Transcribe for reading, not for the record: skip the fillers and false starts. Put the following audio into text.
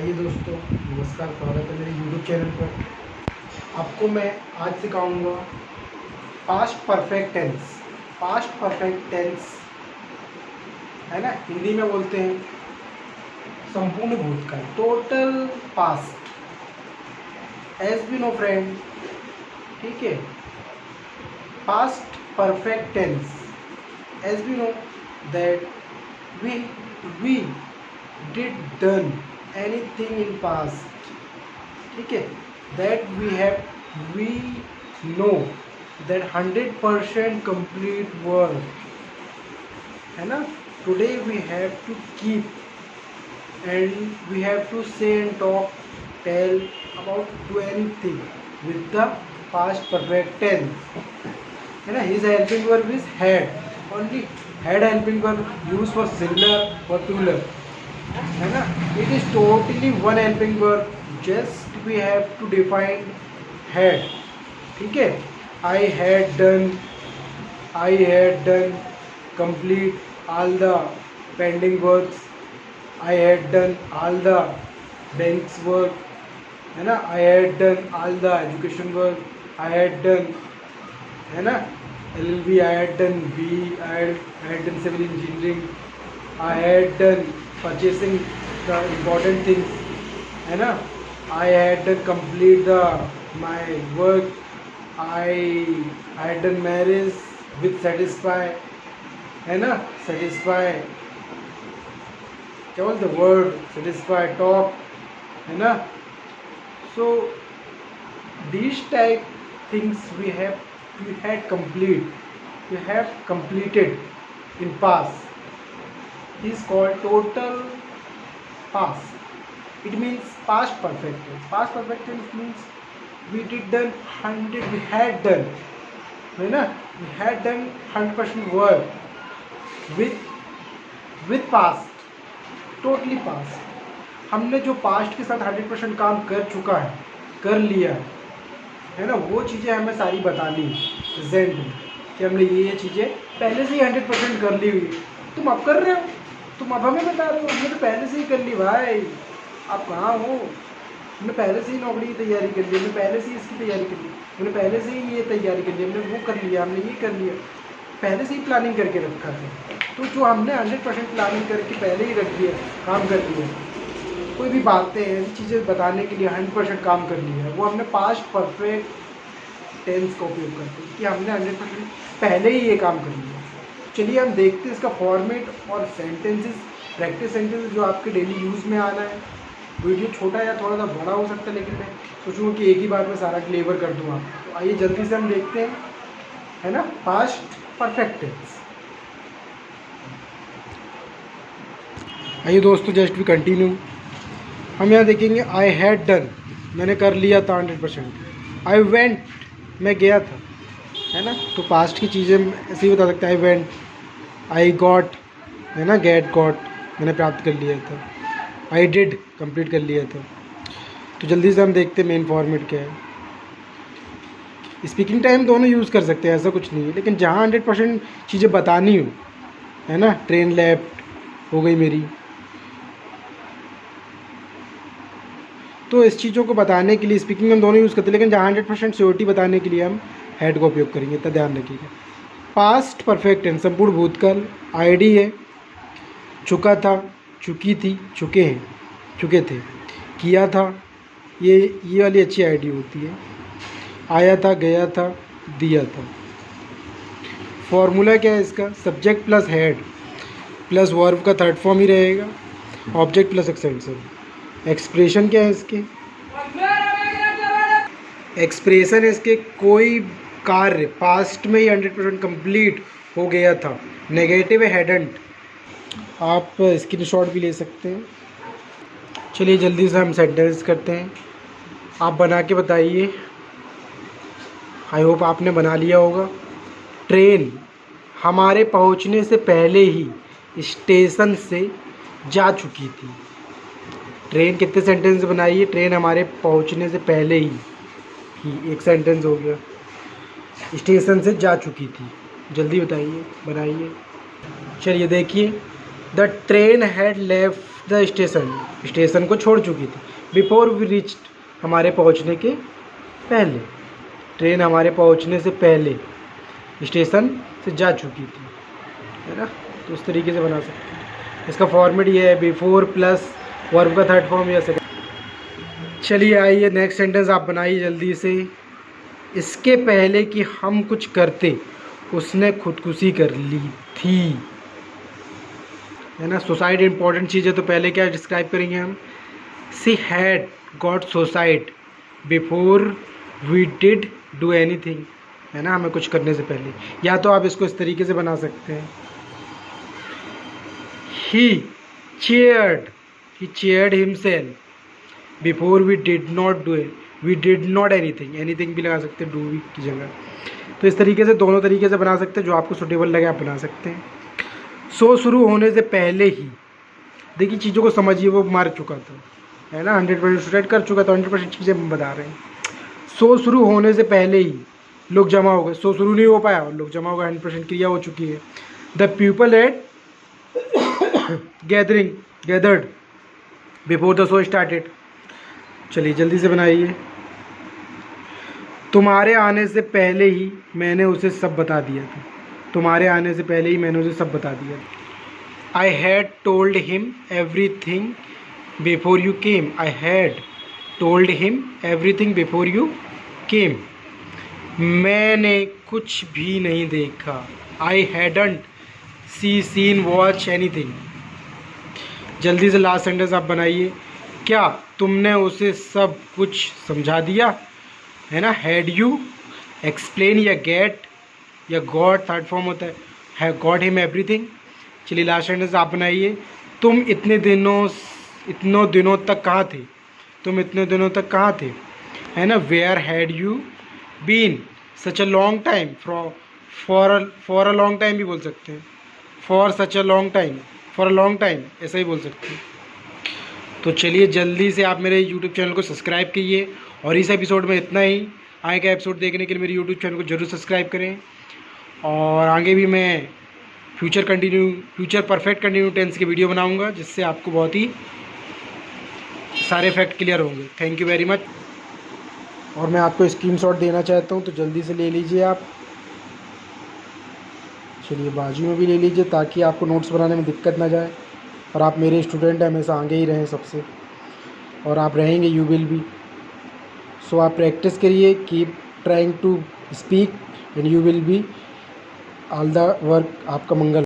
आइए दोस्तों, नमस्कार, स्वागत है मेरे YouTube चैनल पर। आपको मैं आज सिखाऊंगा past perfect tense. Past perfect tense है ना, हिंदी में बोलते हैं संपूर्ण भूतकाल, total past, as we know friend. ठीक है, past perfect tense, as we know that we did done anything in past. ठीक है, that we know that 100% complete work है ना. Today we have to keep and we have to say and talk, tell about do anything with the past perfect tense है ना. His helping verb is had, only had helping verb used for singular or plural है ना. It is totally one helping verb, just we have to define had. ठीक है, I had done complete all the pending works, I had done all the banks work है ना, I had done all the education work, I had done है ना LLB, I had done B, I had done civil engineering, I had done purchasing the important things है ना, I had done complete the my work, I had done marriage with satisfy है ना, satisfy क्या बोलते word satisfy, talk है ना. So these type things we had completed in past is called total past. It means past perfect tense. Past perfect tense means we did done 100, we had done है ना, we had done 100% work with past, totally past. हमने जो past के साथ 100% काम कर चुका है, कर लिया है ना, वो चीज़ें हमें सारी बतानी प्रेजेंट में कि हमने ये चीज़ें पहले से ही 100% कर ली हुई. तुम अब कर रहे हो, तुम अब हमें बता रहे हो हमने तो पहले से ही कर ली. भाई आप कहाँ हो, हमने पहले से ही नौकरी की तैयारी कर ली, हमने पहले से ही इसकी तैयारी कर ली, हमने पहले से ही ये तैयारी कर ली, हमने वो कर लिया, हमने ये कर लिया, पहले से ही प्लानिंग करके रखा था. तो जो हमने 100% प्लानिंग करके पहले ही रख दिया, काम कर लिया, कोई भी बातें हैं चीज़ें बताने के लिए 100% काम कर लिया, वो हमने पास्ट परफेक्ट टेंस का उपयोग करते हैं कि हमने 100% पहले ही ये काम कर लिया. चलिए हम देखते हैं इसका फॉर्मेट और सेंटेंसेस, प्रैक्टिस सेंटेंसेस जो आपके डेली यूज़ में आना है. वीडियो छोटा या थोड़ा सा बड़ा हो सकता है, लेकिन मैं सोचूंगा कि एक ही बार में सारा क्लेवर कर दूँ आपको. तो आइए जल्दी से हम देखते हैं है ना पास्ट परफेक्ट टेंस. आइए दोस्तों, जस्ट वी कंटिन्यू. हम यहाँ देखेंगे आई हैड डन, मैंने कर लिया था 100%. आई वेंट, मैं गया था है ना, तो पास्ट की चीज़ें ऐसे ही बता सकते हैं. आई वेंट, आई गॉट है ना, गेट गॉट, मैंने प्राप्त कर लिया था. आई डिड, कंप्लीट कर लिया था. तो जल्दी से हम देखते हैं मेन फॉर्मेट क्या है. स्पीकिंग टाइम दोनों यूज़ कर सकते हैं, ऐसा कुछ नहीं है, लेकिन जहाँ 100% चीज़ें बतानी हो है ना, ट्रेन लेफ्ट हो गई मेरी, तो इस चीज़ों को बताने के लिए स्पीकिंग में हम दोनों यूज़ करते हैं, लेकिन जहाँ 100% श्योरिटी बताने के लिए हम हेड का उपयोग करेंगे, तो ध्यान रखिएगा. पास्ट परफेक्ट टेंस संपूर्ण भूतकाल, आईडी है, चुका था, चुकी थी, चुके हैं, चुके थे, किया था, ये वाली अच्छी आईडी होती है. आया था, गया था, दिया था. फॉर्मूला क्या है इसका, subject plus head plus verb का थर्ड फॉर्म ही रहेगा, ऑब्जेक्ट प्लस एक्सटेंशन. एक्सप्रेशन क्या है इसके, एक्सप्रेशन है इसके कोई कार्य पास्ट में ही 100% कंप्लीट हो गया था. नेगेटिव है हैडंट, आप स्क्रीनशॉट भी ले सकते हैं. चलिए जल्दी से हम सेंटेंस करते हैं, आप बना के बताइए. आई होप आपने बना लिया होगा. ट्रेन हमारे पहुंचने से पहले ही स्टेशन से जा चुकी थी. ट्रेन कितने सेंटेंस बनाइए, ट्रेन हमारे पहुंचने से पहले ही एक सेंटेंस हो गया, स्टेशन से जा चुकी थी. जल्दी बताइए, बनाइए. चलिए देखिए, the train had left the station, station को छोड़ चुकी थी। बिफोर वी रीच्ड, हमारे पहुंचने के पहले, ट्रेन हमारे पहुंचने से पहले स्टेशन से जा चुकी थी, है ना। तो उस तरीके से बना सकते हैं। इसका फॉर्मेट ये है बिफोर प्लस वर्ब का थर्ड फॉर्म या सेकंड। चलिए आइए नेक्स्ट सेंटेंस आप बनाइए जल्दी से। इसके पहले कि हम कुछ करते उसने खुदकुशी कर ली थी, है ना। सुसाइड इंपॉर्टेंट चीज़ है, तो पहले क्या डिस्क्राइब करेंगे हम, she had got suicide before we did do anything, है ना, हमें कुछ करने से पहले। या तो आप इसको इस तरीके से बना सकते हैं, he chaired himself before we did not do it, we did not anything, anything भी लगा सकते हैं डू वी की जगह। तो इस तरीके से दोनों तरीके से बना सकते हैं, जो आपको सुटेबल लगे आप बना सकते हैं। शो शुरू होने से पहले ही, देखिए चीज़ों को समझिए, वो मार चुका था, है ना, 100% स्टूडेंट कर चुका था, 100% चीज़ें हम बता रहे हैं। शो शुरू होने से पहले ही लोग जमा हो गए, शो शुरू नहीं हो पाया और लोग जमा हो गए, 100% क्रिया हो चुकी है। The people at gathered before the show started. चलिए जल्दी से बनाइए। तुम्हारे आने से पहले ही मैंने उसे सब बता दिया था, तुम्हारे आने से पहले ही मैंने उसे सब बता दिया था। I had told him everything before you came, I had told him everything before you came. मैंने कुछ भी नहीं देखा, I hadn't seen watch anything. जल्दी से लास्ट सेंटेंस आप बनाइए। क्या तुमने उसे सब कुछ समझा दिया, है ना। हैड यू एक्सप्लेन या गेट या गॉट थर्ड फॉर्म होता है गॉट हिम एवरीथिंग। चलिए लास्ट सेंटेंस आप बनाइए। तुम इतने दिनों तक कहाँ थे, तुम इतने दिनों तक कहाँ थे, है ना। Where had you been such a long time, for a long time भी बोल सकते हैं, for such a long time, for a long time ऐसा ही बोल सकते हैं। तो चलिए जल्दी से आप मेरे यूट्यूब चैनल को सब्सक्राइब कीजिए, और इस एपिसोड में इतना ही। आगे का एपिसोड देखने के लिए मेरे यूट्यूब चैनल को जरूर सब्सक्राइब करें, और आगे भी मैं फ्यूचर परफेक्ट कंटिन्यू टेंस की वीडियो बनाऊंगा, जिससे आपको बहुत ही सारे फैक्ट क्लियर होंगे। Thank you very much. और मैं आपको स्क्रीनशॉट देना चाहता हूं, तो जल्दी से ले लीजिए आप। चलिए बाजू में भी ले लीजिए, ताकि आपको नोट्स बनाने में दिक्कत ना जाए, और आप मेरे स्टूडेंट हैं, हमेशा आगे ही रहें सबसे, और आप रहेंगे, यू विल बी। सो आप प्रैक्टिस करिए, keep trying to speak and you will be. All the work, आपका मंगल।